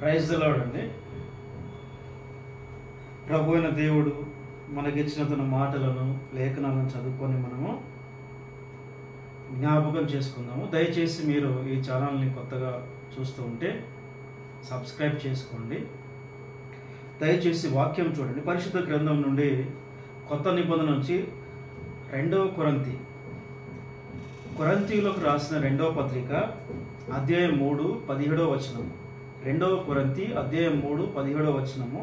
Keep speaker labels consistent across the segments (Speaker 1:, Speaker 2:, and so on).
Speaker 1: Praise the lord అండి. ప్రభు అయిన దేవుడు మనకిచ్చిన తన మాటలను లేఖనాలను చదువుకొని మనము జ్ఞాపకం చేసుకుందాము. దయచేసి మీరు ఈ ఛానల్ని కొత్తగా చూస్తూ ఉంటే సబ్స్క్రైబ్ చేసుకోండి. దయచేసి వాక్యం చూడండి. పరిశుద్ధ గ్రంథం నుండి కొత్త నిబంధన నుంచి 2వ కొరింథీయులకు రాసిన 2వ పత్రిక అధ్యాయం 3 17వ వచనము. 2వ కొరింథీ అధ్యాయం 3 17వ వచనము.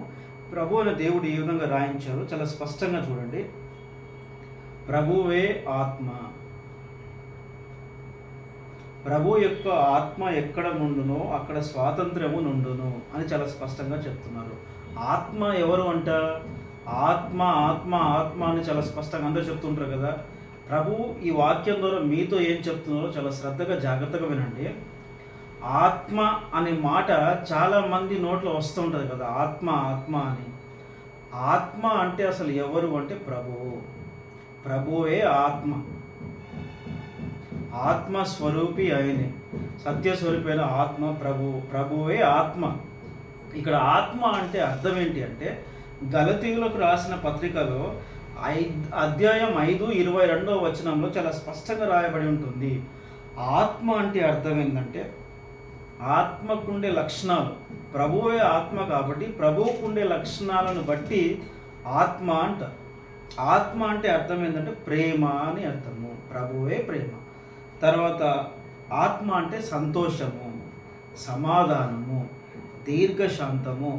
Speaker 1: ప్రభు అయిన దేవుడు ఈ విధంగా రాయించారు, చాలా స్పష్టంగా చూడండి. ప్రభువే ఆత్మ, ప్రభు యొక్క ఆత్మ ఎక్కడ నుండునో అక్కడ స్వాతంత్ర్యము నుండును అని చాలా స్పష్టంగా చెప్తున్నారు. ఆత్మ ఎవరు అంట? ఆత్మ ఆత్మ ఆత్మ అని చాలా స్పష్టంగా అందరూ చెప్తుంటారు కదా. ప్రభు ఈ వాక్యం ద్వారా మీతో ఏం చెప్తున్నారో చాలా శ్రద్ధగా జాగ్రత్తగా వినండి. ఆత్మ అనే మాట చాలా మంది నోట్లో వస్తుంటుంది కదా, ఆత్మ ఆత్మ అని. ఆత్మ అంటే అసలు ఎవరు అంటే ప్రభువు. ప్రభువే ఆత్మ, ఆత్మస్వరూపి ఆయనే, సత్యస్వరూపి అయిన ఆత్మ ప్రభువే ఆత్మ. ఇక్కడ ఆత్మ అంటే అర్థం ఏంటి అంటే, గలతీయులకు రాసిన పత్రికలో అధ్యాయం 5:22వ వచనంలో చాలా స్పష్టంగా రాయబడి ఉంటుంది. ఆత్మ అంటే అర్థం ఏంటంటే, ఆత్మకుండే లక్షణాలు, ప్రభువే ఆత్మ కాబట్టి ప్రభువుకుండే లక్షణాలను బట్టి ఆత్మ అంటారు. ఆత్మ అంటే అర్థం ఏంటంటే ప్రేమ అని అర్థము, ప్రభువే ప్రేమ. తర్వాత ఆత్మ అంటే సంతోషము, సమాధానము, దీర్ఘశాంతము,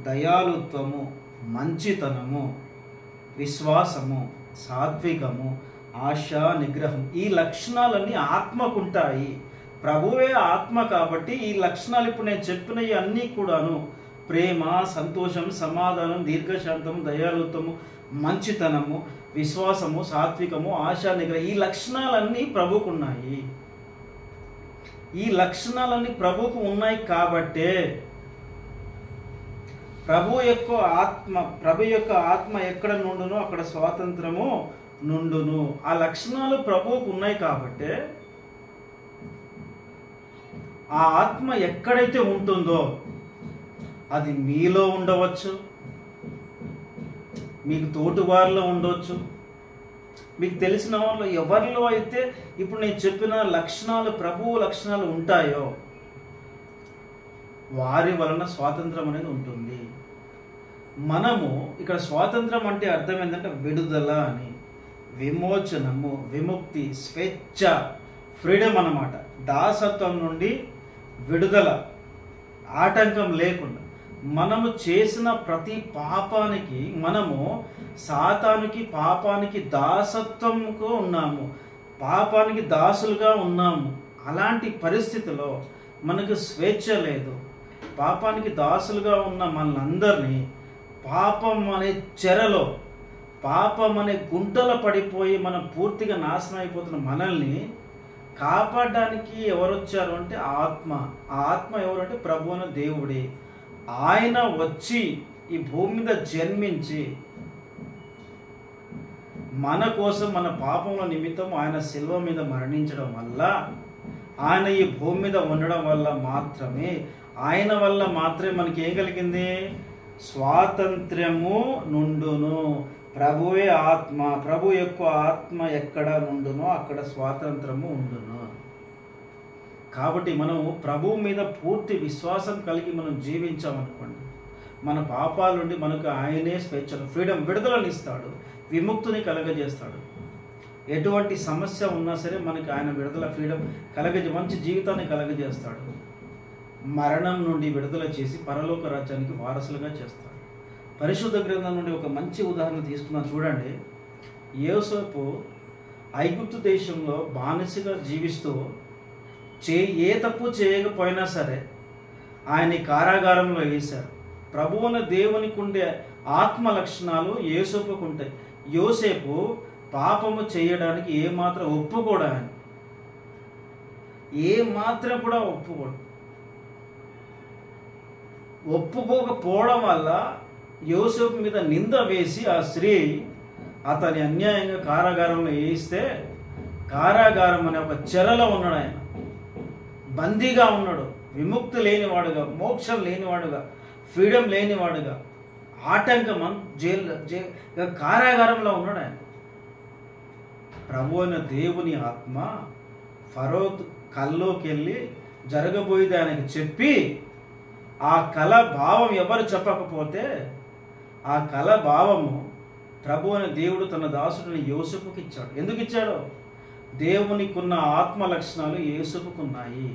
Speaker 1: దయాళుత్వము, మంచితనము, విశ్వాసము, సాత్వికము, ఆశ, నిగ్రహం. ఈ లక్షణాలన్నీ ఆత్మకుంటాయి. ప్రభువే ఆత్మ కాబట్టి ఈ లక్షణాలు ఇప్పుడు నేను చెప్పినవి అన్నీ కూడాను ప్రేమ, సంతోషం, సమాధానం, దీర్ఘశాంతము, దయాళుత్వము, మంచితనము, విశ్వాసము, సాత్వికము, ఆశ, నిగ్రహం, ఈ లక్షణాలన్నీ ప్రభుకు ఉన్నాయి. ఈ లక్షణాలన్నీ ప్రభుకు ఉన్నాయి కాబట్టే ప్రభు యొక్క ఆత్మ ఎక్కడ నుండునో అక్కడ స్వాతంత్రము నుండును. ఆ లక్షణాలు ప్రభువుకు ఉన్నాయి కాబట్టే ఆ ఆత్మ ఎక్కడైతే ఉంటుందో అది మీలో ఉండవచ్చు, మీకు తోటివారిలో ఉండవచ్చు, మీకు తెలిసిన వాళ్ళు ఎవరిలో అయితే ఇప్పుడు నేను చెప్పిన లక్షణాలు, ప్రభువు లక్షణాలు ఉంటాయో వారి వలన స్వాతంత్రం అనేది ఉంటుంది. మనము ఇక్కడ స్వాతంత్రం అంటే అర్థం ఏంటంటే విడుదల అని, విమోచనము, విముక్తి, స్వేచ్ఛ, ఫ్రీడమ్ అన్నమాట. దాసత్వం నుండి విడుదల, ఆటంకం లేకుండా. మనము చేసిన ప్రతి పాపానికి, మనము సాతానుకి, పాపానికి దాసత్వంగా ఉన్నాము, పాపానికి దాసులుగా ఉన్నాము. అలాంటి పరిస్థితిలో మనకు స్వేచ్ఛ లేదు. పాపానికి దాసులుగా ఉన్న మనందరినీ పాపం అనే చెరలో, పాపం అనే గుంటలో పడిపోయి మనం పూర్తిగా నాశనం అయిపోతున్న మనల్ని కాపాడడానికి ఎవరు వచ్చారు అంటే ఆత్మ. ఆ ఆత్మ ఎవరు అంటే ప్రభు అయిన దేవుడే. ఆయన వచ్చి ఈ భూమి మీద జన్మించి మన కోసం, మన పాపముల నిమిత్తం ఆయన శిలువ మీద మరణించడం వల్ల, ఆయన ఈ భూమి మీద ఉండడం వల్ల మాత్రమే, ఆయన వల్ల మాత్రమే మనకి ఏం కలిగింది? స్వాతంత్ర్యము నుండును. ప్రభువే ఆత్మ, ప్రభు యొక్క ఆత్మ ఎక్కడ నుండునో అక్కడ స్వాతంత్రము ఉండును. కాబట్టి మనం ప్రభువు మీద పూర్తి విశ్వాసం కలిగి మనం జీవించామనుకోండి, మన పాపాల నుండి మనకు ఆయనే స్వేచ్ఛను, ఫ్రీడమ్, విడుదలని ఇస్తాడు, విముక్తిని కలగజేస్తాడు. ఎటువంటి సమస్య ఉన్నా సరే మనకి ఆయన విడుదల, ఫ్రీడమ్ మంచి జీవితాన్ని కలగజేస్తాడు. మరణం నుండి విడుదల చేసి పరలోక రాజ్యానికి వారసులుగా చేస్తాడు. పరిశుద్ధ గ్రంథం నుండి ఒక మంచి ఉదాహరణ తీసుకున్నాం చూడండి. యోసేపు ఐగుప్తు దేశంలో బానిసగా జీవిస్తూ ఏ తప్పు చేయకపోయినా సరే ఆయన కారాగారంలో వేశారు. ప్రభువున దేవునికి ఉండే ఆత్మ లక్షణాలు యోసేపుకు ఉంటాయి. యోసేపు పాపము చేయడానికి ఏమాత్రం ఒప్పుకోడు. ఆయన ఏమాత్రం కూడా ఒప్పుకోకపోవడం వల్ల యోసేపు మీద నింద వేసి ఆ స్త్రీ అతని అన్యాయంగా కారాగారంలో వేయిస్తే, కారాగారం అనే ఒక చెరలో ఉన్నాడు, ఆయన బందీగా ఉన్నాడు. విముక్తి లేనివాడుగా, మోక్షం లేనివాడుగా, ఫ్రీడమ్ లేనివాడుగా, ఆటంకం కారాగారంలో ఉన్నాడు ఆయన. ప్రభు అయిన దేవుని ఆత్మ ఫరో కల్లోకి వెళ్ళి జరగబోయేది ఆయనకి చెప్పి, ఆ కళ భావం ఎవరు చెప్పకపోతే ఆ కళ భావము ప్రభు అయిన దేవుడు తన దాసుడిని యోసేపుకి ఇచ్చాడు. ఎందుకు ఇచ్చాడు? దేవునికున్న ఆత్మ లక్షణాలు యోసేపుకున్నాయి.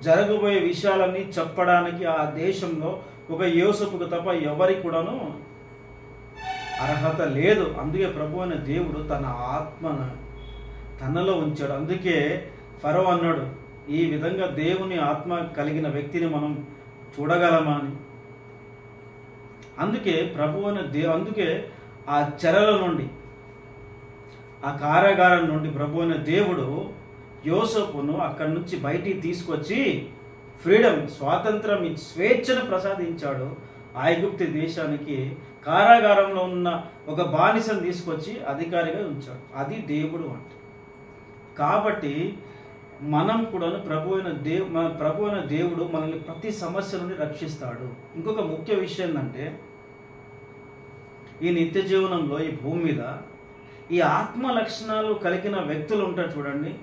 Speaker 1: జరగబోయే విషయాలన్నీ చెప్పడానికి ఆ దేశంలో ఒక యోసేపుకు తప్ప ఎవరికి కూడాను అర్హత లేదు. అందుకే ప్రభు అయిన దేవుడు తన ఆత్మను తనలో ఉంచాడు. అందుకే ఫరో అన్నాడు, ఈ విధంగా దేవుని ఆత్మ కలిగిన వ్యక్తిని మనం చూడగలమా అని. అందుకే ప్రభు అయిన అందుకే ఆ చెరల నుండి, ఆ కారాగారం నుండి ప్రభు అయిన దేవుడు యోసేపును అక్కడి నుంచి బయటికి తీసుకొచ్చి ఫ్రీడమ్, స్వాతంత్రం, స్వేచ్ఛను ప్రసాదించాడు. ఐగుప్తు దేశానికి కారాగారంలో ఉన్న ఒక బానిసను తీసుకొచ్చి అధికారిగా ఉంచాడు. అది దేవుడు అంటే. కాబట్టి మనం కూడా ప్రభు అయిన దేవుడు మనల్ని ప్రతి సమస్య నుండి రక్షిస్తాడు. ఇంకొక ముఖ్య విషయం ఏంటంటే, ఈ నిత్య జీవనంలో ఈ భూమి మీద ఈ ఆత్మ లక్షణాలు కలిగిన వ్యక్తులు ఉంటారు చూడండి.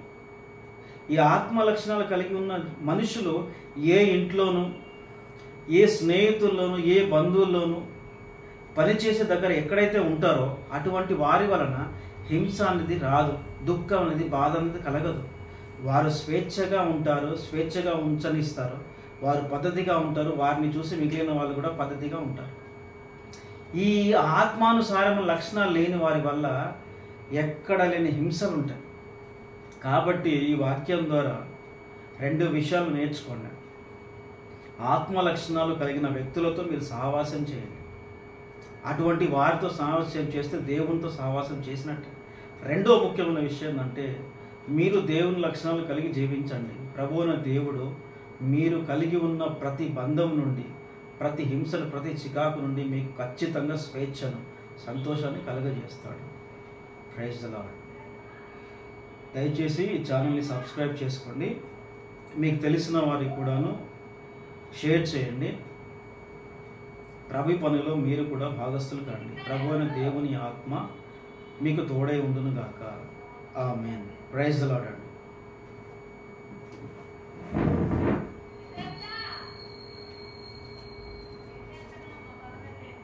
Speaker 1: ఈ ఆత్మ లక్షణాలు కలిగి ఉన్న మనుషులు ఏ ఇంట్లోనూ, ఏ స్నేహితుల్లోనూ, ఏ బంధువుల్లోనూ, పనిచేసే దగ్గర ఎక్కడైతే ఉంటారో అటువంటి వారి వలన హింస అనేది రాదు, దుఃఖం అనేది, బాధ అనేది కలగదు. వారు స్వేచ్ఛగా ఉంటారు, స్వేచ్ఛగా ఉంచనిస్తారు, వారు పద్ధతిగా ఉంటారు. వారిని చూసి మిగిలిన వాళ్ళు కూడా పద్ధతిగా ఉంటారు. ఈ ఆత్మానుసారమైన లక్షణాలు లేని వారి వల్ల ఎక్కడ లేని హింసలు ఉంటాయి. కాబట్టి ఈ వాక్యం ద్వారా 2 విషయాలు నేర్చుకోండి. ఆత్మ లక్షణాలు కలిగిన వ్యక్తులతో మీరు సహవాసం చేయండి. అటువంటి వారితో సహవాసం చేస్తే దేవునితో సహవాసం చేసినట్టే. రెండో ముఖ్యమైన విషయం ఏంటంటే, మీరు దేవుని లక్షణాలు కలిగి జీవించండి. ప్రభు అయిన దేవుడు మీరు కలిగి ఉన్న ప్రతి బంధం నుండి, ప్రతి హింసను, ప్రతి చికాకు నుండి మీకు ఖచ్చితంగా స్వేచ్ఛను, సంతోషాన్ని కలుగజేస్తాడు. Praise the lord. దయచేసి ఈ ఛానల్ని సబ్స్క్రైబ్ చేసుకోండి. మీకు తెలిసిన వారికి కూడాను షేర్ చేయండి. ప్రభు పనిలో మీరు కూడా భాగస్థులు కాండి. ప్రభు అయిన దేవుని ఆత్మ మీకు తోడై ఉండును గాక. ఆమేన్. Praise the lord.